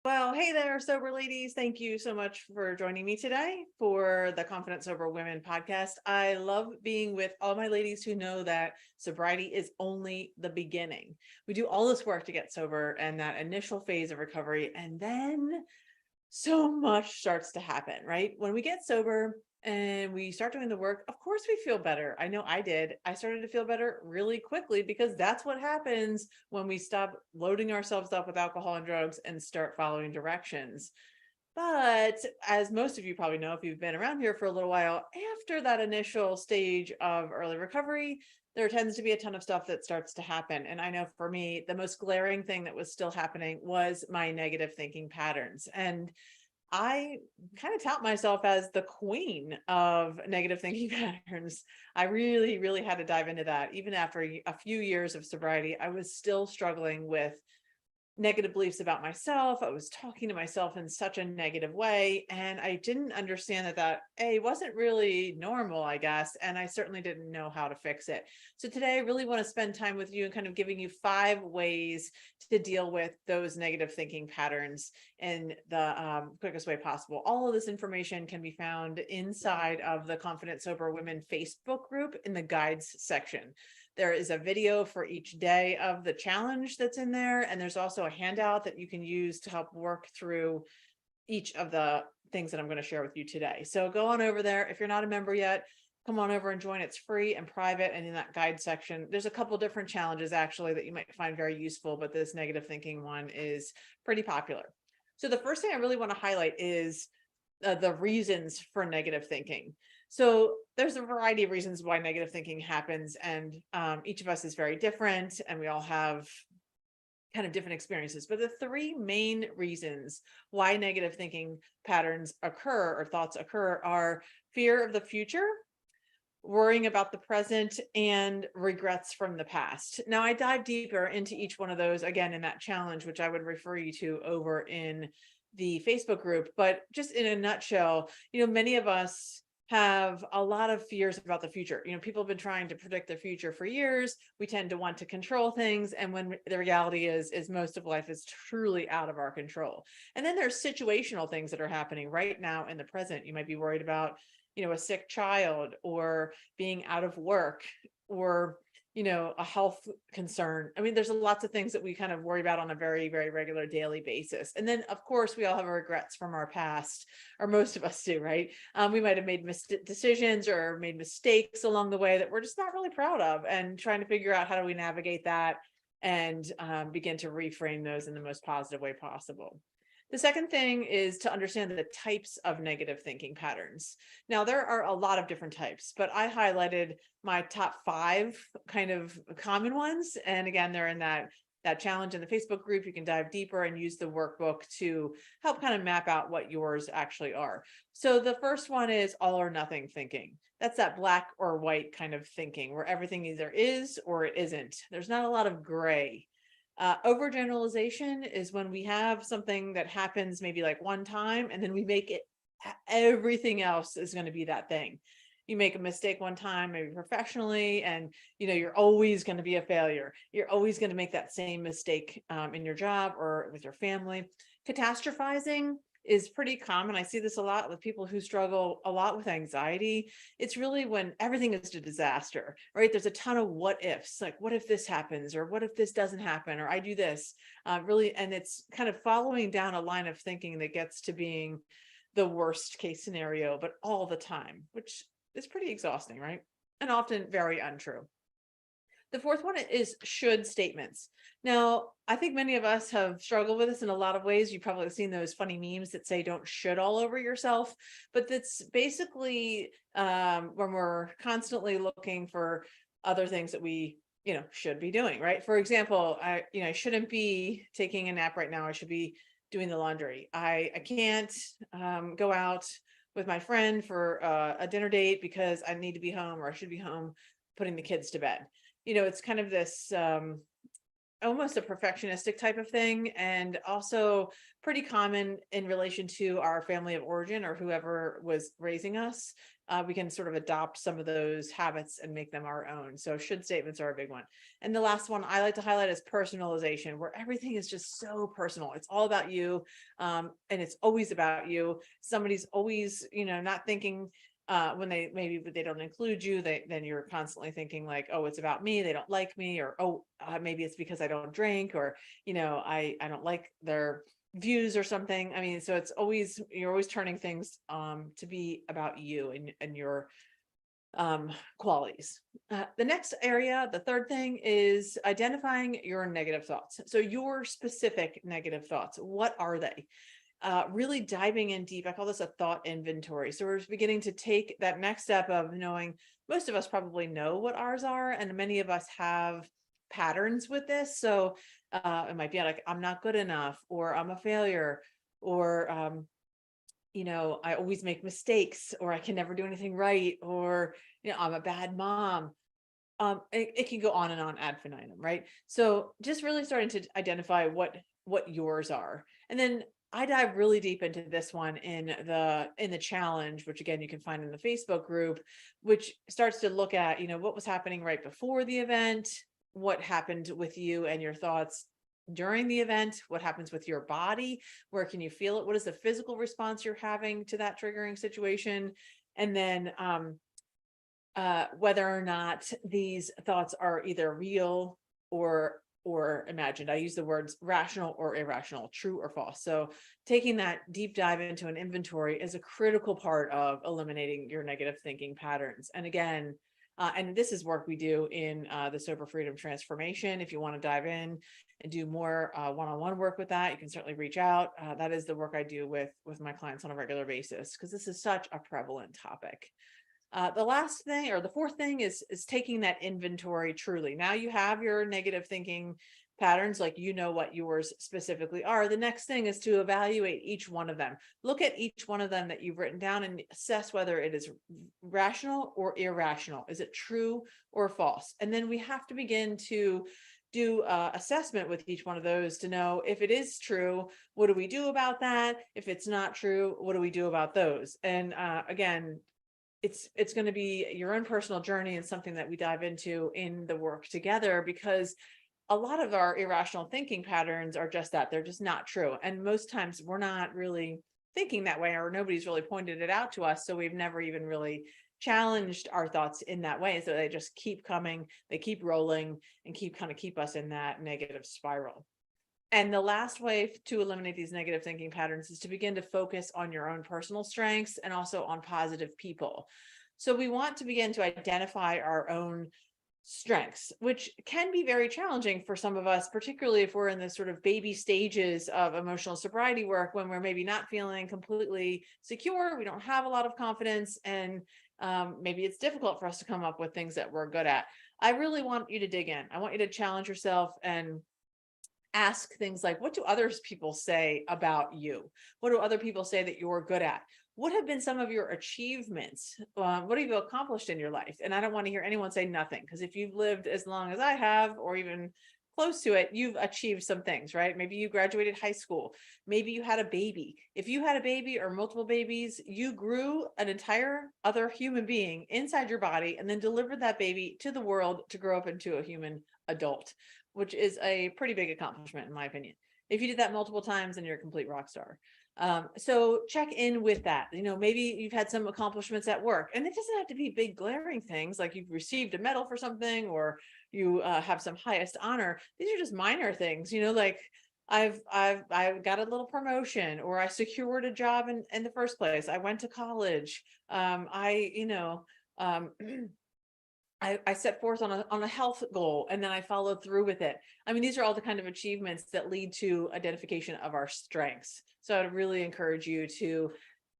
Well, hey there, sober ladies. Thank you so much for joining me today for the Confident Sober Women podcast. I love being with all my ladies who know that sobriety is only the beginning. We do all this work to get sober and that initial phase of recovery, and then so much starts to happen, right? When we get sober and we start doing the work, of course we feel better. I know I did. I started to feel better really quickly because that's what happens when we stop loading ourselves up with alcohol and drugs and start following directions. But as most of you probably know, if you've been around here for a little while, after that initial stage of early recovery, there tends to be a ton of stuff that starts to happen. And I know for me, the most glaring thing that was still happening was my negative thinking patterns. And I kind of tout myself as the queen of negative thinking patterns. I really, really had to dive into that. Even after a few years of sobriety, I was still struggling with negative beliefs about myself. I was talking to myself in such a negative way. And I didn't understand that A, wasn't really normal, I guess. And I certainly didn't know how to fix it. So today I really want to spend time with you and kind of giving you 5 ways to deal with those negative thinking patterns in the quickest way possible. All of this information can be found inside of the Confident Sober Women Facebook group in the guides section. There is a video for each day of the challenge that's in there. And there's also a handout that you can use to help work through each of the things that I'm going to share with you today. So go on over there. If you're not a member yet, come on over and join. It's free and private. And in that guide section, there's a couple different challenges actually that you might find very useful, but this negative thinking one is pretty popular. So the first thing I really want to highlight is the reasons for negative thinking. So there's a variety of reasons why negative thinking happens, and each of us is very different, and we all have kind of different experiences. But the 3 main reasons why negative thinking patterns occur or thoughts occur are fear of the future, worrying about the present, and regrets from the past. Now, I dive deeper into each one of those again in that challenge, which I would refer you to over in the Facebook group. But just in a nutshell, many of us have a lot of fears about the future. People have been trying to predict the future for years. We tend to want to control things. And when the reality is most of life is truly out of our control. And then there's situational things that are happening right now in the present. You might be worried about a sick child or being out of work or a health concern. I mean, there's lots of things that we kind of worry about on a very, very regular daily basis. And then, of course, we all have regrets from our past, or most of us do, right? We might have made decisions or made mistakes along the way that we're just not really proud of, and trying to figure out how do we navigate that and begin to reframe those in the most positive way possible. The second thing is to understand the types of negative thinking patterns. Now, there are a lot of different types, but I highlighted my top 5 kind of common ones. And again, they're in that challenge in the Facebook group. You can dive deeper and use the workbook to help kind of map out what yours actually are. So the first one is all or nothing thinking. That's that black or white kind of thinking where everything either is or it isn't. There's not a lot of gray. Overgeneralization is when we have something that happens maybe like one time and then we make it, everything else is going to be that thing. You make a mistake one time, maybe professionally, and you're always going to be a failure. You're always going to make that same mistake in your job or with your family. Catastrophizing is pretty common. I see this a lot with people who struggle a lot with anxiety. It's really when everything is a disaster, right? There's a ton of what ifs, like what if this happens, or what if this doesn't happen, or I do this, really. And it's kind of following down a line of thinking that gets to being the worst case scenario, but all the time, which is pretty exhausting, right? And often very untrue. The fourth one is should statements. Now, I think many of us have struggled with this in a lot of ways. You've probably seen those funny memes that say don't should all over yourself, but that's basically when we're constantly looking for other things that we should be doing, right? For example, I shouldn't be taking a nap right now. I should be doing the laundry. I can't go out with my friend for a dinner date because I need to be home, or I should be home putting the kids to bed. It's kind of this almost a perfectionistic type of thing, and also pretty common in relation to our family of origin or whoever was raising us. We can sort of adopt some of those habits and make them our own. So should statements are a big one. And the last one I like to highlight is personalization, where everything is just so personal. It's all about you. And it's always about you. Somebody's always, not thinking when maybe they don't include you, then you're constantly thinking like, oh, it's about me, they don't like me, or oh, maybe it's because I don't drink, or I don't like their views or something. I mean, so you're always turning things to be about you and your qualities. The next area, the third thing, is identifying your negative thoughts. So your specific negative thoughts, what are they? Really diving in deep. I call this a thought inventory. So we're beginning to take that next step of knowing. Most of us probably know what ours are, and many of us have patterns with this. So it might be like, I'm not good enough, or I'm a failure, or I always make mistakes, or I can never do anything right, or I'm a bad mom. It can go on and on ad infinitum, right? So just really starting to identify what yours are. And then I dive really deep into this one in the challenge, which again you can find in the Facebook group, which starts to look at what was happening right before the event, what happened with you and your thoughts during the event, what happens with your body, where can you feel it, what is the physical response you're having to that triggering situation, and then whether or not these thoughts are either real or imagined. I use the words rational or irrational, true or false. So taking that deep dive into an inventory is a critical part of eliminating your negative thinking patterns. And again, and this is work we do in the Sober Freedom Transformation. If you want to dive in and do more one-on-one work with that, you can certainly reach out. That is the work I do with my clients on a regular basis, because this is such a prevalent topic. The last thing, or the fourth thing, is taking that inventory truly. Now you have your negative thinking patterns, like what yours specifically are. The next thing is to evaluate each one of them. Look at each one of them that you've written down and assess whether it is rational or irrational. Is it true or false? And then we have to begin to do assessment with each one of those to know if it is true, what do we do about that? If it's not true, what do we do about those? And again, it's going to be your own personal journey and something that we dive into in the work together, because a lot of our irrational thinking patterns are just that. They're just not true. And most times we're not really thinking that way, or nobody's really pointed it out to us. So we've never even really challenged our thoughts in that way. So they just keep coming, they keep rolling, and keep us in that negative spiral. And the last way to eliminate these negative thinking patterns is to begin to focus on your own personal strengths and also on positive people. So we want to begin to identify our own strengths, which can be very challenging for some of us, particularly if we're in the sort of baby stages of emotional sobriety work, when we're maybe not feeling completely secure, we don't have a lot of confidence, and maybe it's difficult for us to come up with things that we're good at. I really want you to dig in. I want you to challenge yourself and ask things like, what do others people say about you? What do other people say that you're good at? What have been some of your achievements? What have you accomplished in your life? And I don't want to hear anyone say nothing, because if you've lived as long as I have, or even close to it, you've achieved some things, right? Maybe you graduated high school. Maybe you had a baby. If you had a baby or multiple babies, you grew an entire other human being inside your body and then delivered that baby to the world to grow up into a human adult, which is a pretty big accomplishment, in my opinion. If you did that multiple times, then you're a complete rock star. So check in with that. Maybe you've had some accomplishments at work, and it doesn't have to be big glaring things like you've received a medal for something, or you have some highest honor. These are just minor things, like I've got a little promotion, or I secured a job in the first place. I went to college. I set forth on a health goal, and then I followed through with it. I mean, these are all the kind of achievements that lead to identification of our strengths. So I'd really encourage you to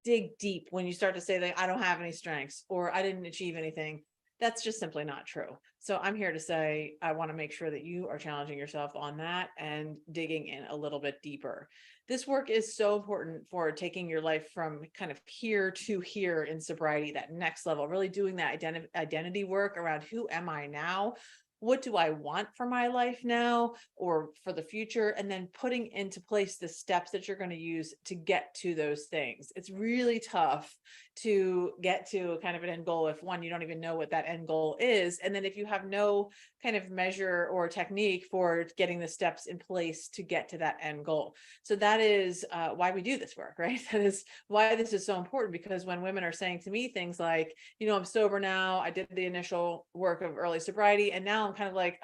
dig deep when you start to say that I don't have any strengths, or I didn't achieve anything. That's just simply not true. So I'm here to say, I want to make sure that you are challenging yourself on that and digging in a little bit deeper. This work is so important for taking your life from kind of here to here in sobriety, that next level, really doing that identity work around who am I now? what do I want for my life now or for the future? And then putting into place the steps that you're going to use to get to those things. It's really tough to get to kind of an end goal if one, you don't even know what that end goal is. And then if you have no kind of measure or technique for getting the steps in place to get to that end goal. So that is why we do this work, right? That is why this is so important, because when women are saying to me things like, I'm sober now, I did the initial work of early sobriety, and now I'm kind of like,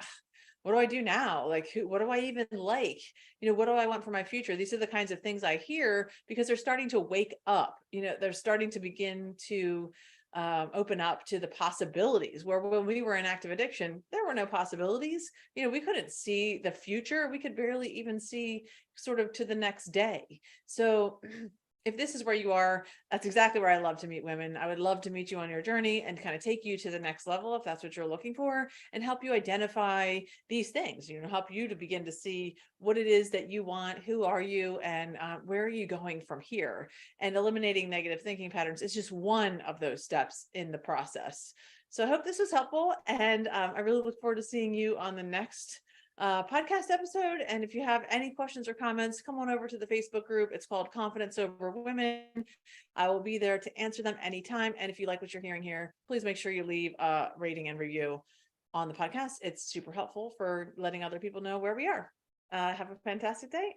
what do I do now? Like, what do I even like? What do I want for my future? These are the kinds of things I hear because they're starting to wake up. They're starting to begin to open up to the possibilities, where when we were in active addiction, there were no possibilities. We couldn't see the future. We could barely even see sort of to the next day. So if this is where you are, that's exactly where I love to meet women. I would love to meet you on your journey and kind of take you to the next level if that's what you're looking for, and help you identify these things, help you to begin to see what it is that you want, who are you, and where are you going from here. And eliminating negative thinking patterns is just one of those steps in the process. So I hope this was helpful, and I really look forward to seeing you on the next podcast episode. And if you have any questions or comments, come on over to the Facebook group. It's called Confidence Sober Women. I will be there to answer them anytime. And if you like what you're hearing here, please make sure you leave a rating and review on the podcast. It's super helpful for letting other people know where we are. Have a fantastic day. And